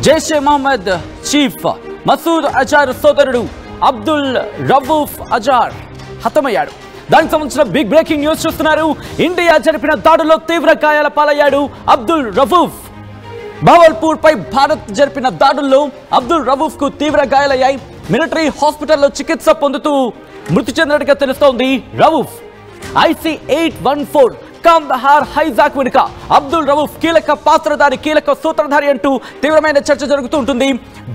Jaish-e Mohammed chief Masood Azhar సోదరుడు అబ్దుల్ రవూఫ్ అజార్ హతమయ్యాడు. దానికి సంబంధించిన బిగ్ బ్రేకింగ్ న్యూస్ చూస్తున్నారు. ఇండియా జరిపిన దాడుల్లో తీవ్ర గాయాల పాలయ్యాడు అబ్దుల్ రవూఫ్. భావల్పూర్ పై భారత్ జరిపిన దాడుల్లో అబ్దుల్ రవూఫ్ కు తీవ్ర గాయాలయ్యాయి. మిలిటరీ హాస్పిటల్లో చికిత్స పొందుతూ మృతి చెందినట్టుగా తెలుస్తోంది. రవూఫ్ IC-814 కాందహార్ హైజాక్ వెనుక అబ్దుల్ రవూఫ్ కీలక పాత్రధారి, కీలక సూత్రధారి అంటూ తీవ్రమైన చర్చ జరుగుతూ ఉంటుంది.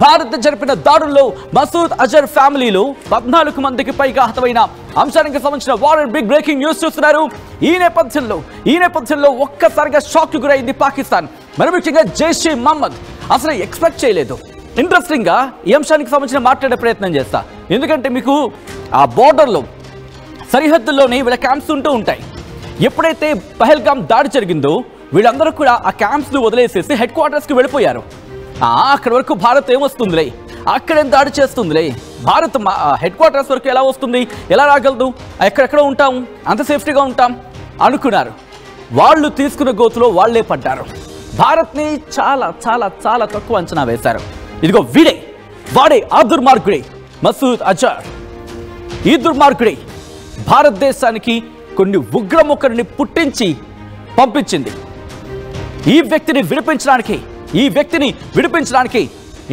భారత్ జరిపిన దాడుల్లో మసూద్ అజర్ ఫ్యామిలీలో 14 మందికి పైగా హతమైన అంశానికి సంబంధించిన వారెంట్ బిగ్ బ్రేకింగ్ న్యూస్ చూస్తున్నారు. ఈ నేపథ్యంలో ఒక్కసారిగా షాక్ గురైంది పాకిస్తాన్. మరి ముఖ్యంగా జైషే మహమ్మద్ అసలు ఎక్స్పెక్ట్ చేయలేదు. ఇంట్రెస్టింగ్ గా ఈ అంశానికి సంబంధించిన మాట్లాడే ప్రయత్నం చేస్తా. ఎందుకంటే మీకు ఆ బోర్డర్లో సరిహద్దుల్లోనే వీళ్ళ క్యాంప్స్ ఉంటూ ఉంటాయి. ఎప్పుడైతే పహల్గామ్ దాడి జరిగిందో వీళ్ళందరూ కూడా ఆ క్యాంప్స్ను వదిలేసేసి హెడ్ క్వార్టర్స్కి వెళ్ళిపోయారు. అక్కడి వరకు భారత్ ఏమొస్తుందిలే, అక్కడేం దాడి చేస్తుందిలే, భారత్ హెడ్ క్వార్టర్స్ వరకు ఎలా వస్తుంది, ఎలా రాగలదు, ఎక్కడెక్కడ ఉంటాం, అంత సేఫ్టీగా ఉంటాం అనుకున్నారు. వాళ్ళు తీసుకున్న గోతులో వాళ్లే పడ్డారు. భారత్ని చాలా చాలా చాలా తక్కువ అంచనా వేశారు. ఇదిగో వాడే ఆ దుర్మార్గుడే మసూద్ అజార్. ఈ దుర్మార్గుడే భారతదేశానికి కొన్ని ఉగ్రముఖరిని పుట్టించి పంపించింది. ఈ వ్యక్తిని విడిపించడానికి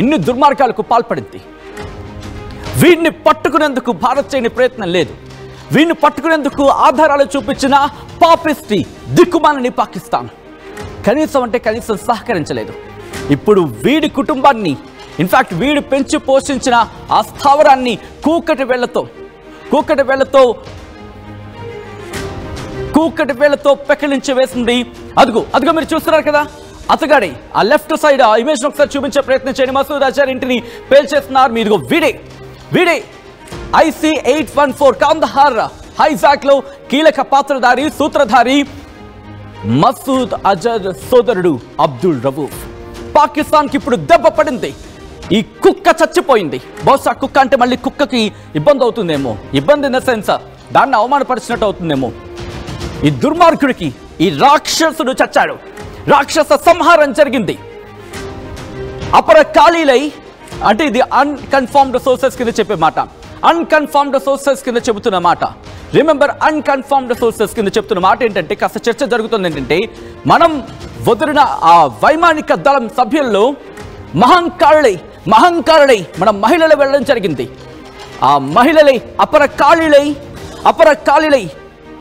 ఇన్ని దుర్మార్గాలకు పాల్పడింది. వీడిని పట్టుకునేందుకు భారత్ చేయని ప్రయత్నం లేదు. వీడిని పట్టుకునేందుకు ఆధారాలు చూపించిన పాపిస్టి దిక్కుమాలని పాకిస్తాన్ కనీసం సహకరించలేదు. ఇప్పుడు వీడి కుటుంబాన్ని, ఇన్ఫాక్ట్ వీడు పెంచి పోషించిన ఆ స్థావరాన్ని కూకటి వేళ్లతో పెకిలించి వేసింది. అదిగో మీరు చూస్తున్నారు కదా, అతగాడే ఆ లెఫ్ట్ సైడ్ ఆ ఇమేజ్ ఒకసారి చూపించే ప్రయత్నం చేయండి. మసూద్ అజార్ ఇంటిని పేల్చేస్తున్నారు. మీరుగో వీడే IC-814 కాందహార్ హైజాక్ లో కీలక పాత్రధారి, సూత్రధారి మసూద్ అజార్ సోదరుడు అబ్దుల్ రవూఫ్. పాకిస్తాన్ కి ఇప్పుడు దెబ్బ పడింది. ఈ కుక్క చచ్చిపోయింది. బహుశా కుక్క అంటే మళ్ళీ కుక్కకి ఇబ్బంది అవుతుందేమో, ఇబ్బంది ఇన్ ద సెన్స్ దాన్ని అవమానపరిచినట్టు అవుతుందేమో. ఈ దుర్మార్గుడికి, ఈ రాక్షసుడు చచ్చాడు. రాక్షస సంహారం జరిగింది. అపర ఖాళీలై అంటే ఇది అన్కన్ఫర్మ్డ్ సోర్సెస్ కింద చెప్పే మాట, అన్కన్ఫర్మ్డ్ సోర్సెస్ కింద చెబుతున్న మాట. రిమెంబర్, అన్కన్ఫర్మ్డ్ సోర్సెస్ కింద చెప్తున్న మాట ఏంటంటే, కాస్త చర్చ జరుగుతుంది ఏంటంటే, మనం వదిలిన ఆ వైమానిక దళం సభ్యుల్లో మహంకాళులై మన మహిళలు వెళ్ళడం జరిగింది. ఆ మహిళలై అపర ఖాళీలై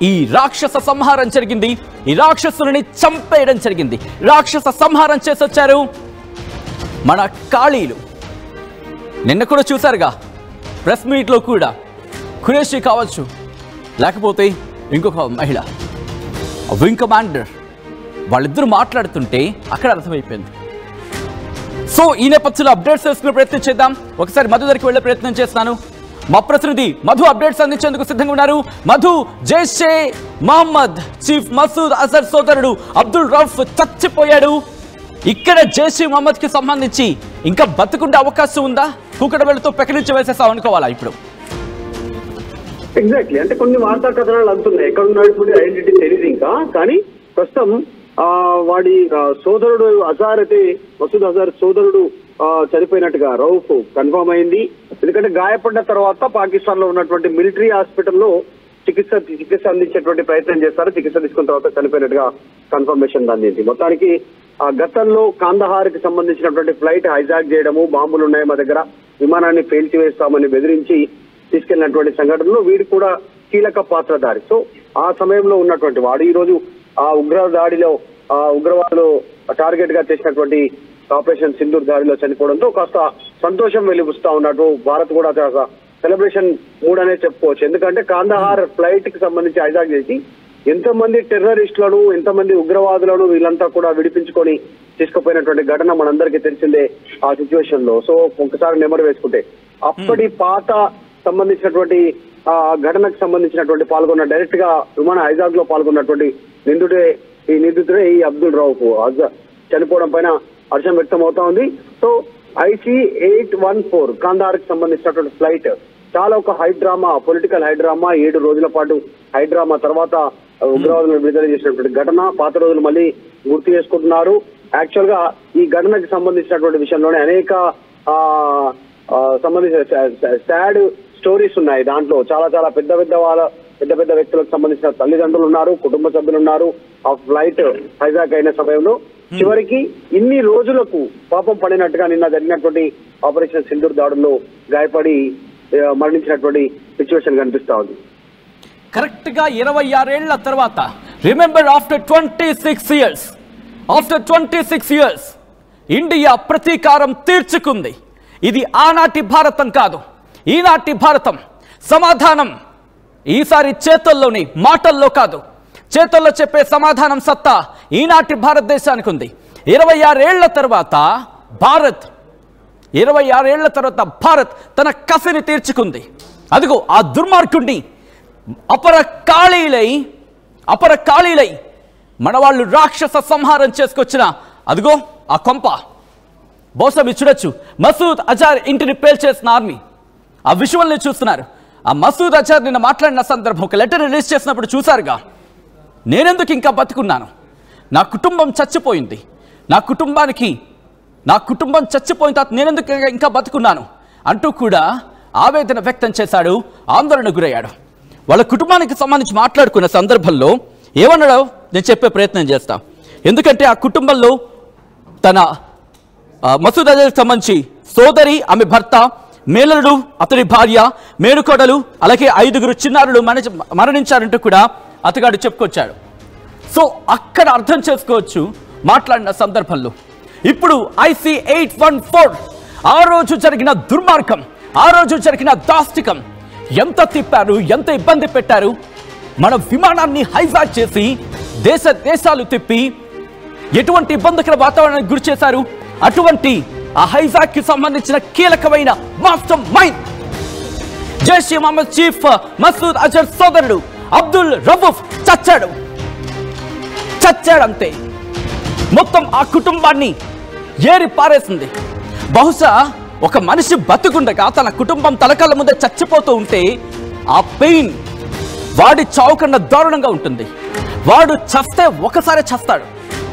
ఈ రాక్షస సంహారం జరిగింది. ఈ రాక్షసుని చంపేయడం జరిగింది. రాక్షస సంహారం చేసి వచ్చారు మన ఖాళీలు. నిన్న కూడా చూశారుగా ప్రెస్ మీట్లో కూడా ఖురేషీ కావచ్చు, లేకపోతే ఇంకొక మహిళ వింగ్ కమాండర్, వాళ్ళిద్దరూ మాట్లాడుతుంటే అక్కడ అర్థమైపోయింది. సో ఈ నేపథ్యంలో అప్డేట్స్ తెలుసుకునే ప్రయత్నం చేద్దాం. ఒకసారి మధు దగ్గరికి వెళ్ళే ప్రయత్నం చేస్తాను. మా ప్రతినిధి మధు అప్డేట్స్ అందించేందుకు సిద్ధంగా ఉన్నారు. మధు, జైషే మహమ్మద్ చీఫ్ మసూద్ అజర్ సోదరుడు అబ్దుల్ రవూఫ్ చచ్చిపోయాడు. ఇక్కడ జైషే మహమ్మద్ కి సంబంధించి ఇంకా బతుకుండే అవకాశం ఉందా? కూకట వేళతో పెకలించి వేసేసాం అనుకోవాలా ఇప్పుడు? ఎగ్జాక్ట్లీ, అంటే కొన్ని వార్తా కథనాలు అందుతున్నాయి. ఎక్కడ ఉన్నటువంటి ఐడెంటిటీ తెలియదు ఇంకా. కానీ ప్రస్తుతం వాడి సోదరుడు అజార్ అయితే, మసూద్ అజార్ సోదరుడు చనిపోయినట్టుగా రౌఫ్ కన్ఫర్మ్ అయింది. ఎందుకంటే గాయపడ్డ తర్వాత పాకిస్తాన్ లో ఉన్నటువంటి మిలిటరీ హాస్పిటల్లో చికిత్స అందించేటువంటి ప్రయత్నం చేస్తారు. చికిత్స తీసుకున్న తర్వాత చనిపోయినట్టుగా కన్ఫర్మేషన్ అందింది. మొత్తానికి గతంలో కాందహార్ కి సంబంధించినటువంటి ఫ్లైట్ హైజాక్ చేయడము, బాంబులు ఉన్నాయి మా దగ్గర, విమానాన్ని పేల్చివేస్తామని బెదిరించి తీసుకెళ్లినటువంటి సంఘటనలో వీడు కూడా కీలక పాత్రధారి. సో ఆ సమయంలో ఉన్నటువంటి వాడు ఈ రోజు ఆ ఉగ్ర దాడిలో ఉగ్రవాదులు టార్గెట్ గా చేసినటువంటి ఆపరేషన్ సింధూర్ దాడిలో చనిపోవడంతో కాస్త సంతోషం వెలిబుస్తా ఉన్నట్టు భారత్ కూడా సెలబ్రేషన్ మూడ్ అనే చెప్పుకోవచ్చు. ఎందుకంటే కాందహార్ ఫ్లైట్ కి సంబంధించి హైజాక్ చేసి ఎంతమంది టెర్రరిస్టులను, ఎంతమంది ఉగ్రవాదులను వీళ్ళంతా కూడా విడిపించుకొని తీసుకుపోయినటువంటి ఘటన మనందరికీ తెలిసిందే ఆ సిచ్యువేషన్ లో. సో ఒకసారి నెమరు వేసుకుంటే అప్పటి పాత సంబంధించినటువంటి ఘటనకు సంబంధించినటువంటి డైరెక్ట్ గా విమాన హైజాక్ లో పాల్గొన్నటువంటి నిందితుడే ఈ అబ్దుల్ రవూఫ్ చనిపోవడం పైన హర్షం వ్యక్తం అవుతా ఉంది. సో IC-814 కాందహార్ కి సంబంధించినటువంటి ఫ్లైట్ చాలా ఒక హైడ్రామా, పొలిటికల్ హైడ్రామా, 7 రోజుల పాటు హైడ్రామా తర్వాత ఉగ్రవాదులను విడుదల చేసినటువంటి ఘటన. పాత రోజులు మళ్ళీ గుర్తు చేసుకుంటున్నారు. యాక్చువల్ గా ఈ ఘటనకు సంబంధించినటువంటి విషయంలోనే అనేక సంబంధించిన సాడ్ స్టోరీస్ ఉన్నాయి. దాంట్లో చాలా చాలా పెద్ద పెద్ద వ్యక్తులకు సంబంధించిన తల్లిదండ్రులు ఉన్నారు, కుటుంబ సభ్యులు ఉన్నారు. ఆ ఫ్లైట్ హైజాక్ అయిన సమయంలో చివరికి ఇన్ని రోజులకు పాపం పడినట్టుగా నిన్న జరిగినటువంటి ఆపరేషన్ సింధూర్ దాడుల్లో గాయపడి మరణించినటువంటి సిచ్యువేషన్ కనిపిస్తా ఉంది. కరెక్ట్ గా 26 ఏళ్ల తర్వాత రిమెంబర్ ఆఫ్టర్ 26 ఇయర్స్ ఇండియా ప్రతీకారం తీర్చుకుంది. ఇది ఆనాటి భారతం కాదు, ఈనాటి భారతం. సమాధానం ఈసారి చేతుల్లోని, మాటల్లో కాదు. చేతుల్లో చెప్పే సమాధానం సత్తా ఈనాటి భారతదేశానికి ఉంది. 26 ఏళ్ల తర్వాత భారత్ తన కసిని తీర్చుకుంది. అదిగో ఆ దుర్మార్గుడిని అపర కాళీలై మన వాళ్ళు రాక్షస సంహారం చేసుకొచ్చిన అదిగో ఆ కొంప. బహుశా మీరు చూడొచ్చు, మసూద్ అజార్ ఇంటిని పేల్చేసిన ఆర్మీ. ఆ విజువల్ని చూస్తున్నారు. ఆ మసూద్ అజార్ నిన్న మాట్లాడిన సందర్భం, ఒక లెటర్ రిలీజ్ చేసినప్పుడు చూసారుగా, నేనెందుకు ఇంకా బతుకున్నాను, నా కుటుంబం చచ్చిపోయింది, నా కుటుంబం చచ్చిపోయిన తర్వాత నేనెందుకు ఇంకా బతుకున్నాను అంటూ కూడా ఆవేదన వ్యక్తం చేశాడు, ఆందోళన గురయ్యాడు. వాళ్ళ కుటుంబానికి సంబంధించి మాట్లాడుకున్న సందర్భంలో ఏమన్నాడో నేను చెప్పే ప్రయత్నం చేస్తా. ఎందుకంటే ఆ కుటుంబంలో తన మసూద్ అజర్కి సంబంధించి సోదరి, ఆమె భర్త, మేనలుడు, అతడి భార్య, మేనుకోడలు, అలాగే 5 చిన్నారులు మరణించారంటూ కూడా అతగాడు చెప్పుకొచ్చాడు. సో అక్కడ అర్థం చేసుకోవచ్చు మాట్లాడిన సందర్భంలో. ఇప్పుడు IC 814 ఆ రోజు జరిగిన దుర్మార్గం, ఆ రోజు జరిగిన దాష్టికం ఎంత తిప్పారు, ఎంత ఇబ్బంది పెట్టారు. మన విమానాన్ని హైజాక్ చేసి దేశాలు తిప్పి ఎటువంటి ఇబ్బందికర వాతావరణానికి గురి చేశారు. అటువంటి ఆ హైజాక్ కి సంబంధించిన కీలకమైన mastermind Jaish-e Mohammed chief Masood Azhar సోదరుడు అబ్దుల్ రవూఫ్ చచ్చాడంతే. మొత్తం ఆ కుటుంబాన్ని ఏరి పారేసింది. బహుశా ఒక మనిషి బతుకుండగా తన కుటుంబం తలకళ్ళ ముందే చచ్చిపోతూ ఉంటే ఆ పెయిన్ వాడి చావు కన్నా దారుణంగా ఉంటుంది. వాడు చస్తే ఒకసారి చస్తాడు,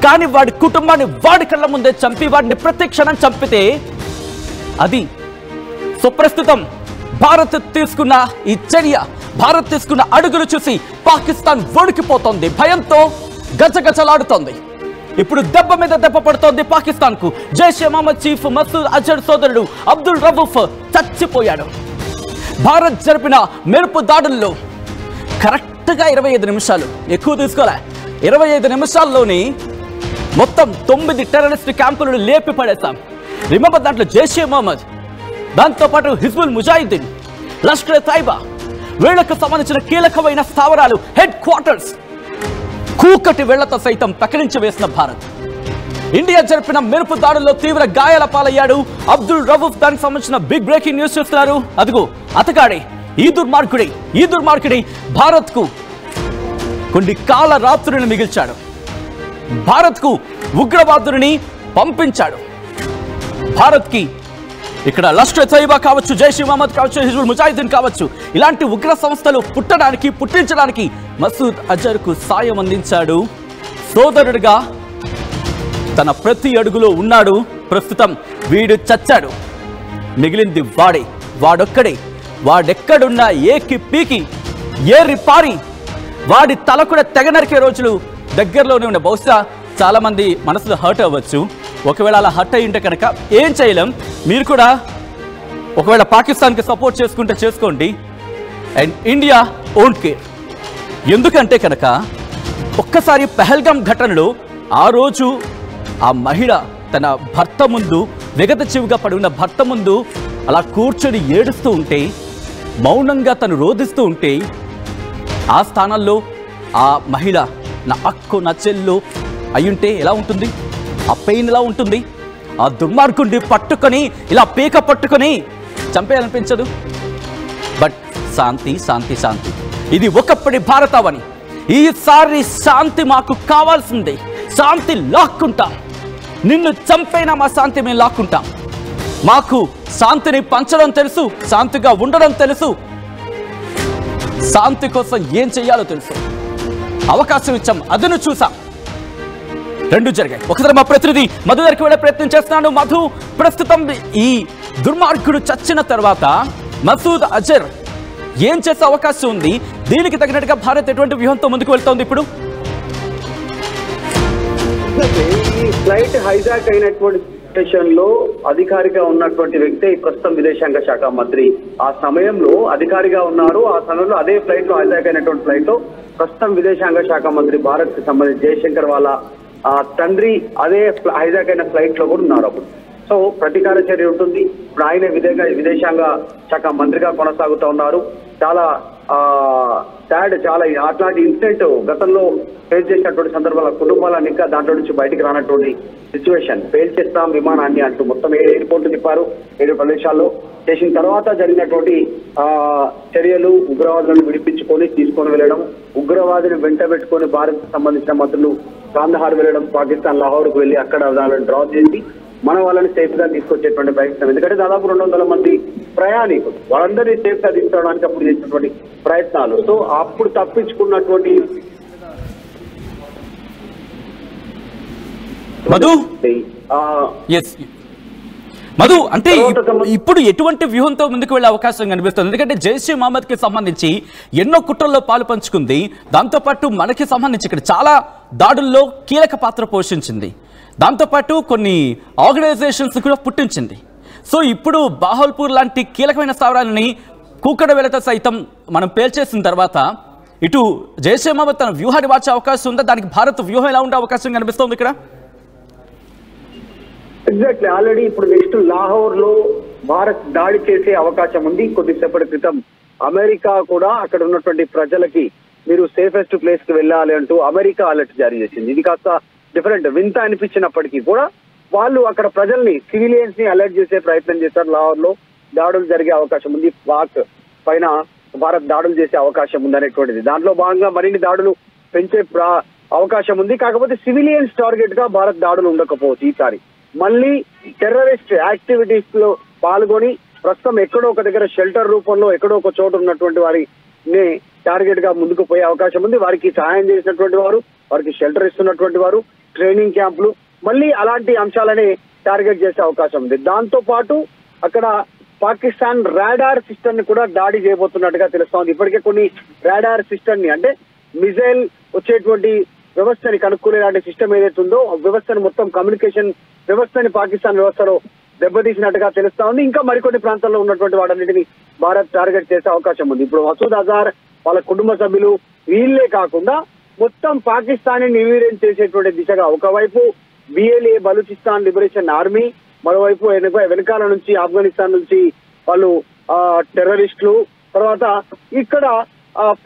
కానీ వాడి కుటుంబాన్ని వాడి కళ్ళ ముందే చంపి వాడిని ప్రతి క్షణం చంపితే అది. సో ప్రస్తుతం భారత్ తీసుకున్న ఈ చర్య, భారత్ తీసుకున్న అడుగులు చూసి పాకిస్తాన్ వణికిపోతోంది, భయంతో గజగజలాడుతోంది. ఇప్పుడు దెబ్బ మీద దెబ్బ పడుతోంది పాకిస్తాన్ కు. జైష్-ఏ మహమ్మద్ చీఫ్ మసూద్ అజర్ సోదరుడు అబ్దుల్ రవూఫ్ చచ్చిపోయాడు. భారత్ జరిపిన మెరుపు దాడుల్లో కరెక్ట్గా 25 నిమిషాలు, ఎక్కువ తీసుకోలే, 25 నిమిషాల్లోని మొత్తం 9 టెర్రరిస్ట్ క్యాంపులను లేపి పడేశాం. రిమెంబర్ దాంట్లో జైష్-ఏ మహమ్మద్, దాంతోపాటు హిజ్బుల్ ముజాహిద్దీన్, లష్కర్-ఏ-తైబా, వీళ్లకు సంబంధించిన కీలకమైన స్థావరాలు, హెడ్ క్వార్టర్స్ కూకటి వేళ్లతో సైతం పకరించి వేసిన భారత్. ఇండియా జరిపిన మెరుపు దాడుల్లో తీవ్ర గాయాల పాలయ్యాడు అబ్దుల్ రవూఫ్. దానికి సంబంధించిన బిగ్ బ్రేకింగ్ న్యూస్ చూస్తున్నారు. అదిగో అతగాడే, ఈ దుర్మార్గుడి భారత్ కు కొన్ని కాల రాత్రులను మిగిల్చాడు. భారత్ కు ఉగ్రవాదుని పంపించాడు. భారత్ కి ఇక్కడ లష్కర్-ఏ-తైబా కావచ్చు, జైష్-ఏ మహమ్మద్ కావచ్చు, హిజ్బుల్ ముజాహిద్దీన్ కావచ్చు, ఇలాంటి ఉగ్ర సంస్థలు పుట్టించడానికి మసూద్ అజర్ కు సాయం అందించాడు. సోదరుడిగా తన ప్రతి అడుగులో ఉన్నాడు. ప్రస్తుతం వీడు చచ్చాడు, మిగిలింది వాడొక్కడే. వాడెక్కడున్నా ఏకి పీకి ఏరి పారి వాడి తల కూడా తెగ నరికే రోజులు దగ్గరలోనే ఉన్నాయి. బహుశా చాలా మంది మనసులో హర్ట్ అవ్వచ్చు. ఒకవేళ అలా హర్ట్ అయ్యింటే కనుక ఏం చేయలేం. మీరు కూడా ఒకవేళ పాకిస్తాన్కి సపోర్ట్ చేసుకుంటే చేసుకోండి. And India won't care. ఎందుకంటే కనుక ఒక్కసారి పహల్గామ్ ఘటనలో ఆ రోజు ఆ మహిళ తన భర్త ముందు, విగత చెవిగా పడి ఉన్న భర్త ముందు అలా కూర్చొని ఏడుస్తూ ఉంటే, మౌనంగా తను రోధిస్తూ ఉంటే, ఆ స్థానంలో ఆ మహిళ నా అక్కు, నా చెల్లు అయ్యుంటే ఎలా ఉంటుంది? ఆ పెయిన్ ఎలా ఉంటుంది? ఆ దుర్మార్గుడిని పట్టుకొని ఇలా పీక పట్టుకొని చంపేయాలనిపించదు. బట్ శాంతి శాంతి శాంతి, ఇది ఒకప్పటి భారతావని. ఈసారి శాంతి మాకు కావాల్సిందే. శాంతి లాక్కుంటాం, నిన్ను చంపైనా మా శాంతి మేము లాక్కుంటాం. మాకు శాంతిని పంచడం తెలుసు, శాంతిగా ఉండడం తెలుసు, శాంతి కోసం ఏం చెయ్యాలో తెలుసు. అవకాశం ఇచ్చాం, అదను చూసాం. రెండు జరిగాయి. ఒకసారి మా ప్రతినిధి మధు దగ్గరికి వెళ్ళే ప్రయత్నం చేస్తున్నాను. మధు, ప్రస్తుతం ఈ దుర్మార్గుడు చచ్చిన తర్వాత మసూద్ అజర్ ఏం చేసే అవకాశం ఉంది? దీనికి తగినట్టుగా భారత్ ఎటువంటి వ్యూహంతో ముందుకు వెళ్తోంది ఇప్పుడు? ఈ ఫ్లైట్ హైజాక్ అయినటువంటి సిచ్యువేషన్ లో అధికారిగా ఉన్నటువంటి వ్యక్తి ప్రస్తుతం విదేశాంగ శాఖ మంత్రి. ఆ సమయంలో అధికారిగా ఉన్నారు. ఆ సమయంలో అదే ఫ్లైట్ లో హైజాక్ అయినటువంటి ఫ్లైట్ లో ప్రస్తుతం విదేశాంగ శాఖ మంత్రి భారత్ కి సంబంధించి జయశంకర్ వాళ్ళ తండ్రి అదే హైజాక్ అయిన ఫ్లైట్ లో కూడా ఉన్నారు అప్పుడు. సో ప్రతీకార చర్య ఉంటుంది. ఇప్పుడు ఆయన విదేశాంగ శాఖ మంత్రిగా కొనసాగుతూ ఉన్నారు. చాలా సాడ్, చాలా అట్లాంటి ఇన్సిడెంట్ గతంలో ఫేస్ చేసినటువంటి సందర్భాల కుటుంబాలను ఇంకా దాంట్లో నుంచి బయటికి రానటువంటి సిచ్యువేషన్. ఫెయిల్ చేస్తాం విమానాన్ని అంటూ మొత్తం 7 ఎయిర్పోర్ట్లు తిప్పారు 7 ప్రదేశాల్లో. చేసిన తర్వాత జరిగినటువంటి చర్యలు, ఉగ్రవాదులను విడిపించుకొని తీసుకొని వెళ్ళడం, ఉగ్రవాదిని వెంట పెట్టుకొని భారత్ సంబంధించిన మంత్రులు కాందహార్ వెళ్ళడం, పాకిస్తాన్ లాహోర్కు వెళ్ళి అక్కడ వాళ్ళని డ్రాప్ చేసి మన వాళ్ళని సేఫ్ గా తీసుకొచ్చేటువంటి ప్రయత్నం. ఎందుకంటే దాదాపు 200 మంది ప్రయాణికులు, వాళ్ళందరినీ సేఫ్ గా తీసుకురావడానికి అప్పుడు చేసినటువంటి ప్రయత్నాలు. సో అప్పుడు తప్పించుకున్నటువంటి మధు అంటే ఇప్పుడు ఎటువంటి వ్యూహంతో ముందుకు వెళ్లే అవకాశం కనిపిస్తుంది? ఎందుకంటే జైషే మహమ్మద్ కి సంబంధించి ఎన్నో కుట్రల్లో పాలు పంచుకుంది. దాంతోపాటు మనకి సంబంధించి ఇక్కడ చాలా దాడుల్లో కీలక పాత్ర పోషించింది. దాంతోపాటు కొన్ని ఆర్గనైజేషన్స్ కూడా పుట్టించింది. సో ఇప్పుడు బాహల్పూర్ లాంటి కీలకమైన స్థావరాలని కూకడ వెలత సైతం మనం పేల్చేసిన తర్వాత ఇటు జైషే మహమ్మద్ తన వ్యూహాన్ని మార్చే అవకాశం ఉందా? దానికి భారత్ వ్యూహం ఎలా ఉండే అవకాశం కనిపిస్తోంది ఇక్కడ? ఎగ్జాక్ట్లీ, ఆల్రెడీ ఇప్పుడు నెక్స్ట్ లాహోర్ లో భారత్ దాడి చేసే అవకాశం ఉంది. కొద్దిసేపటి క్రితం అమెరికా కూడా అక్కడ ఉన్నటువంటి ప్రజలకి మీరు సేఫెస్ట్ ప్లేస్ కి వెళ్ళాలి అంటూ అమెరికా అలర్ట్ జారీ చేసింది. ఇది కాస్త డిఫరెంట్, వింత అనిపించినప్పటికీ కూడా వాళ్ళు అక్కడ ప్రజల్ని, సివిలియన్స్ ని అలర్ట్ చేసే ప్రయత్నం చేశారు. లాహోర్ లో దాడులు జరిగే అవకాశం ఉంది, పాక్ పైన భారత్ దాడులు చేసే అవకాశం ఉంది అనేటువంటిది. దాంట్లో భాగంగా మరిన్ని దాడులు పెంచే అవకాశం ఉంది. కాకపోతే సివిలియన్స్ టార్గెట్ గా భారత్ దాడులు ఉండకపోవచ్చు. ఈసారి మళ్ళీ టెర్రరిస్ట్ యాక్టివిటీస్ లో పాల్గొని ప్రస్తుతం ఎక్కడో ఒక దగ్గర షెల్టర్ రూపంలో ఎక్కడో ఒక చోట ఉన్నటువంటి వారిని టార్గెట్ గా ముందుకు పోయే అవకాశం ఉంది. వారికి సహాయం చేసినటువంటి వారు, వారికి షెల్టర్ ఇస్తున్నటువంటి వారు, ట్రైనింగ్ క్యాంపులు, మళ్ళీ అలాంటి అంశాలని టార్గెట్ చేసే అవకాశం ఉంది. దాంతో పాటు అక్కడ పాకిస్తాన్ రాడార్ సిస్టమ్ ని కూడా దాడి చేయబోతున్నట్టుగా తెలుస్తోంది. ఇప్పటికే కొన్ని రాడార్ సిస్టమ్ ని, అంటే మిజైల్ వచ్చేటువంటి వ్యవస్థని కనుక్కునే లాంటి సిస్టమ్ ఏదైతే ఉందో ఆ వ్యవస్థను, మొత్తం కమ్యూనికేషన్ వ్యవస్థని పాకిస్తాన్ వ్యవస్థలో దెబ్బతీసినట్టుగా తెలుస్తా ఉంది. ఇంకా మరికొన్ని ప్రాంతాల్లో ఉన్నటువంటి వాటన్నిటిని భారత్ టార్గెట్ చేసే అవకాశం ఉంది. ఇప్పుడు మసూద్ అజార్, వాళ్ళ కుటుంబ సభ్యులు, వీళ్ళే కాకుండా మొత్తం పాకిస్తాన్ ని నిర్వీర్యం చేసేటువంటి దిశగా ఒకవైపు BLA బలూచిస్తాన్ లిబరేషన్ ఆర్మీ, మరోవైపు వెనకాల నుంచి ఆఫ్ఘనిస్తాన్ నుంచి వాళ్ళు టెర్రరిస్టులు, తర్వాత ఇక్కడ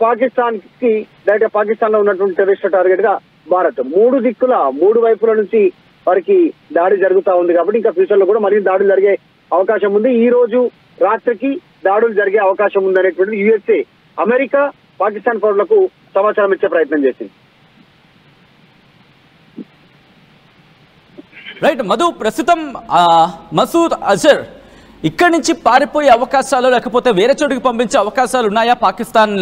పాకిస్తాన్ కి డైరెక్ట్ పాకిస్తాన్ లో ఉన్నటువంటి టెర్రరిస్ట్ టార్గెట్ గా భారత్. 3 దిక్కుల 3 వైపుల నుంచి వారికి దాడి జరుగుతా ఉంది. కాబట్టి ఇంకా ఫ్యూచర్ లో కూడా మరింత దాడులు జరిగే అవకాశం ఉంది. ఈ రోజు రాత్రికి దాడులు జరిగే అవకాశం ఉంది అనేటువంటిది USA, అమెరికా పాకిస్తాన్ పౌరులకు సమాచారం ఇచ్చే ప్రయత్నం చేసింది. రైట్ మధు, ప్రస్తుతం మసూద్ అజర్ ఇక్కడి నుంచి పారిపోయే అవకాశాలు లేకపోతే వేరే చోటుకి పంపించే అవకాశాలు ఉన్నాయా? పాకిస్తాన్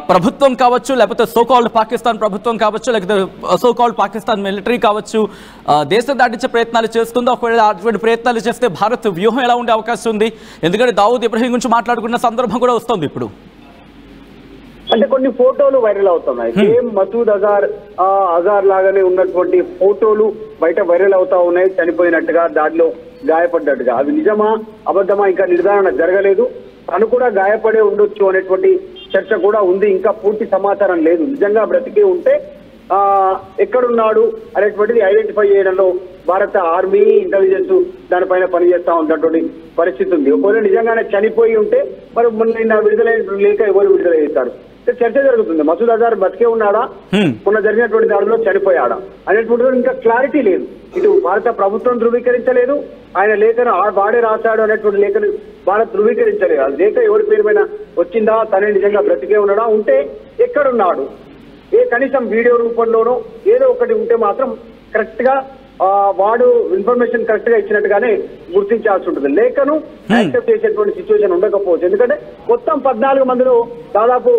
ప్రభుత్వం కావచ్చు, లేకపోతే సోకాల్డ్ పాకిస్తాన్ ప్రభుత్వం కావచ్చు, లేకపోతే సోకాల్డ్ పాకిస్తాన్ మిలిటరీ కావచ్చు, దేశం దాటించే ప్రయత్నాలు చేస్తుందో? ఒకవేళ అటువంటి ప్రయత్నాలు చేస్తే భారత్ వ్యూహం ఎలా ఉండే అవకాశం ఉంది? ఎందుకంటే దావూద్ ఇబ్రహీం గురించి మాట్లాడుకున్న సందర్భం కూడా వస్తుంది ఇప్పుడు. అంటే కొన్ని ఫోటోలు వైరల్ అవుతున్నాయి. సేమ్ మసూద్ అజార్ లాగానే ఉన్నటువంటి ఫోటోలు బయట వైరల్ అవుతా ఉన్నాయి, చనిపోయినట్టుగా, దాడిలో గాయపడ్డట్టుగా. అవి నిజమా అబద్ధమా ఇంకా నిర్ధారణ జరగలేదు. తను కూడా గాయపడే ఉండొచ్చు అనేటువంటి చర్చ కూడా ఉంది. ఇంకా పూర్తి సమాచారం లేదు. నిజంగా బ్రతికే ఉంటే ఎక్కడున్నాడు అనేటువంటిది ఐడెంటిఫై చేయడంలో భారత ఆర్మీ, ఇంటెలిజెన్స్ దానిపైన పనిచేస్తా ఉన్నటువంటి పరిస్థితి ఉంది. ఒకవేళ నిజంగానే చనిపోయి ఉంటే మరి మొన్న విడుదల లేక ఎవరు విడుదల చేస్తారు చర్చ జరుగుతుంది. మసూద్ అజార్ బతికే ఉన్నాడా, మొన్న జరిగినటువంటి దాడిలో చనిపోయాడా అనేటువంటిది ఇంకా క్లారిటీ లేదు. ఇటు భారత ప్రభుత్వం ధృవీకరించలేదు, ఆయన లేఖను వాడే రాశాడు అనేటువంటి లేఖను భారత్ ధృవీకరించలేదు. ఆ లేఖ ఎవరి పేరు పైన వచ్చిందా, తనే నిజంగా బ్రతికే ఉన్నాడా, ఉంటే ఎక్కడున్నాడు, కనీసం వీడియో రూపంలోనో ఏదో ఒకటి ఉంటే మాత్రం కరెక్ట్ గా వాడు ఇన్ఫర్మేషన్ కరెక్ట్ గా ఇచ్చినట్టుగానే గుర్తించాల్సి ఉంటుంది. లేఖను యాక్సెప్ట్ చేసేటువంటి సిచ్యువేషన్ ఉండకపోవచ్చు. ఎందుకంటే మొత్తం 14 మందిలో దాదాపు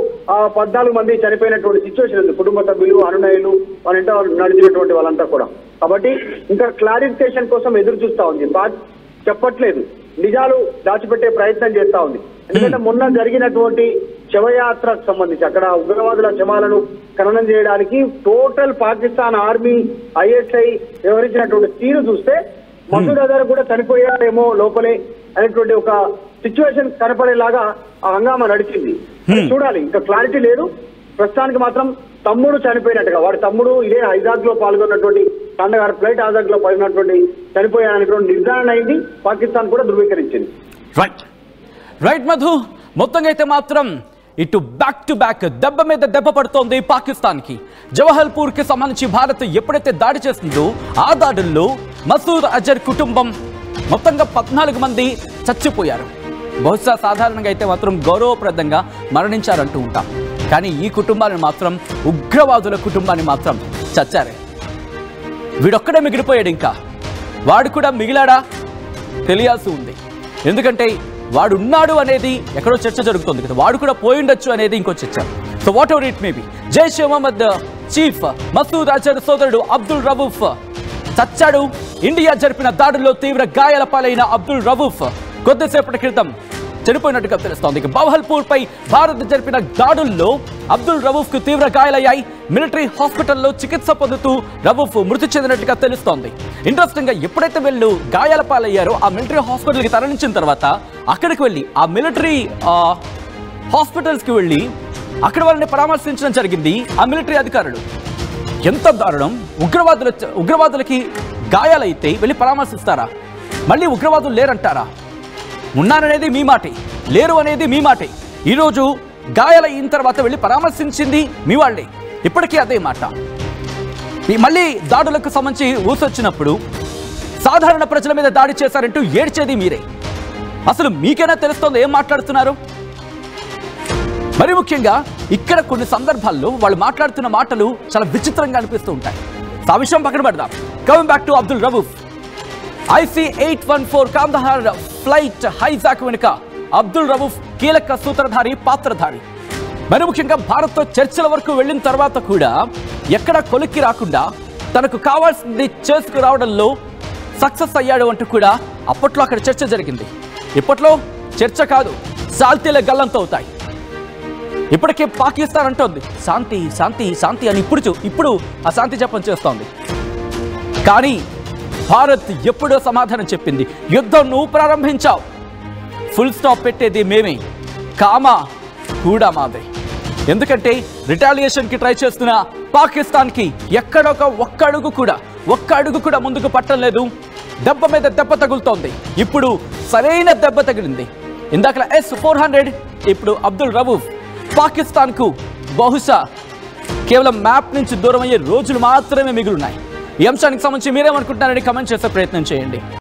14 మంది చనిపోయినటువంటి సిచ్యువేషన్ ఉంది. కుటుంబ సభ్యులు, అనునయులు, వాళ్ళ ఇంట నడిచినటువంటి వాళ్ళంతా కూడా. కాబట్టి ఇంకా క్లారిఫికేషన్ కోసం ఎదురు చూస్తా ఉంది. చెప్పట్లేదు, నిజాలు దాచిపెట్టే ప్రయత్నం చేస్తా ఉంది. ఎందుకంటే మొన్న జరిగినటువంటి శవయాత్రకు సంబంధించి అక్కడ ఉగ్రవాదుల శవాలను ఖననం చేయడానికి టోటల్ పాకిస్తాన్ ఆర్మీ, ISI వ్యవహరించినటువంటి తీరు చూస్తే మసూద్ అజర్ కూడా చనిపోయారేమో లోపలే అనేటువంటి ఒక సిచ్యువేషన్ కనపడేలాగా ఆ హంగామా నడిచింది. చూడాలి, ఇంకా క్లారిటీ లేదు. ప్రస్తుతానికి మాత్రం తమ్ముడు చనిపోయినట్టుగా, వాడి తమ్ముడు ఇదే హైజాక్ లో పాల్గొన్నటువంటి తండగారు ఫ్లైట్ హైజాక్ లో పాల్గొన్నటువంటి చనిపోయారనేటువంటి నిర్ధారణ అయింది. పాకిస్తాన్ కూడా ధృవీకరించింది. రైట్ మధు, మొత్తంగా అయితే మాత్రం ఇటు బ్యాక్ టు బ్యాక్ దెబ్బ మీద దెబ్బ పడుతోంది పాకిస్తాన్ కి. జవహర్పూర్ కి సంబంధించి భారత్ ఎప్పుడైతే దాడి చేస్తుందో ఆ దాడుల్లో మసూద్ అజర్ కుటుంబం మొత్తంగా 14 మంది చచ్చిపోయారు. బహుశా సాధారణంగా అయితే మాత్రం గౌరవప్రదంగా మరణించారంటూ ఉంటాం, కానీ ఈ కుటుంబాన్ని మాత్రం, ఉగ్రవాదుల కుటుంబాన్ని మాత్రం చచ్చారే. వీడొక్కడే మిగిలిపోయాడు. ఇంకా వాడు కూడా మిగిలాడా తెలియాల్సి ఉంది. ఎందుకంటే వాడు ఉన్నాడు అనేది ఎక్కడో చర్చ జరుగుతుంది కదా, వాడు కూడా పోయిండొచ్చు అనేది ఇంకో చర్చ. So whatever it may be, Jaish e Mohammed chief Masood Azhar సోదరుడు అబ్దుల్ రవూఫ్ చచ్చాడు. ఇండియా జరిపిన దాడుల్లో తీవ్ర గాయాల పాలైన అబ్దుల్ రవూఫ్ కొద్దిసేపటి క్రితం చనిపోయినట్టుగా తెలుస్తోంది. బవహల్పూర్ పై భారత్ జరిపిన దాడుల్లో అబ్దుల్ రవూఫ్ కు తీవ్ర గాయాలయ్యాయి. మిలిటరీ హాస్పిటల్లో చికిత్స పొందుతూ రవూఫ్ మృతి చెందినట్టుగా తెలుస్తోంది. ఇంట్రెస్టింగ్ గా ఎప్పుడైతే వీళ్ళు గాయాల పాలయ్యారో ఆ మిలిటరీ హాస్పిటల్ కి తరలించిన తర్వాత అక్కడికి వెళ్ళి ఆ మిలిటరీ హాస్పిటల్స్ కి వెళ్ళి అక్కడ వాళ్ళని పరామర్శించడం జరిగింది ఆ మిలిటరీ అధికారులు. ఎంత దారుణం! ఉగ్రవాదులకి గాయాలైతే వెళ్ళి పరామర్శిస్తారా? మళ్ళీ ఉగ్రవాదులు లేరంటారా? ఉన్నారనేది మీ మాటే, లేరు అనేది మీ మాటే. ఈరోజు గాయాలైన తర్వాత వెళ్ళి పరామర్శించింది మీ వాళ్ళే, ఇప్పటికీ అదే మాట. మళ్ళీ దాడులకు సంబంధించి ఊసొచ్చినప్పుడు సాధారణ ప్రజల మీద దాడి చేశారంటూ ఏడ్చేది మీరే. అసలు మీకైనా తెలుస్తోంది ఏం మాట్లాడుతున్నారు? మరి ముఖ్యంగా ఇక్కడ కొన్ని సందర్భాల్లో వాళ్ళు మాట్లాడుతున్న మాటలు చాలా విచిత్రంగా అనిపిస్తూ ఉంటాయి. ఆ విషయం పక్కన పెడదాం. Coming back to Abdul Rauf. IC-814 Kandahar flight hijack వెనుక అబ్దుల్ రవూఫ్ కీలక సూత్రధారి, పాత్రధారి. మరి ముఖ్యంగా భారత్తో చర్చల వరకు వెళ్ళిన తర్వాత కూడా ఎక్కడ కొలిక్కి రాకుండా తనకు కావాల్సింది చేసుకురావడంలో సక్సెస్ అయ్యాడు అంటూ కూడా అప్పట్లో అక్కడ చర్చ జరిగింది. ఇప్పట్లో చర్చ కాదు, శాంతిల గల్లంతో అవుతాయి. ఇప్పటికే పాకిస్తాన్ అంటోంది శాంతి శాంతి శాంతి అని. ఇప్పుడు ఆ శాంతి జపం చేస్తోంది. కానీ భారత్ ఎప్పుడో సమాధానం చెప్పింది, యుద్ధం నువ్వు ప్రారంభించావు, ఫుల్ స్టాప్ పెట్టేది మేమే, కామా కూడా మాదే. ఎందుకంటే రిటాలియేషన్కి ట్రై చేస్తున్న పాకిస్తాన్కి ఒక్క అడుగు కూడా ముందుకు పట్టలేదు. దెబ్బ మీద దెబ్బ తగులుతోంది. ఇప్పుడు సరైన దెబ్బ తగిలింది. ఇందాక S-400, ఇప్పుడు అబ్దుల్ రవూఫ్. పాకిస్తాన్కు బహుశా కేవలం మ్యాప్ నుంచి దూరం అయ్యే రోజులు మాత్రమే మిగులున్నాయి. ఈ అంశానికి సంబంధించి మీరేమనుకుంటున్నారని కమెంట్ చేసే ప్రయత్నం చేయండి.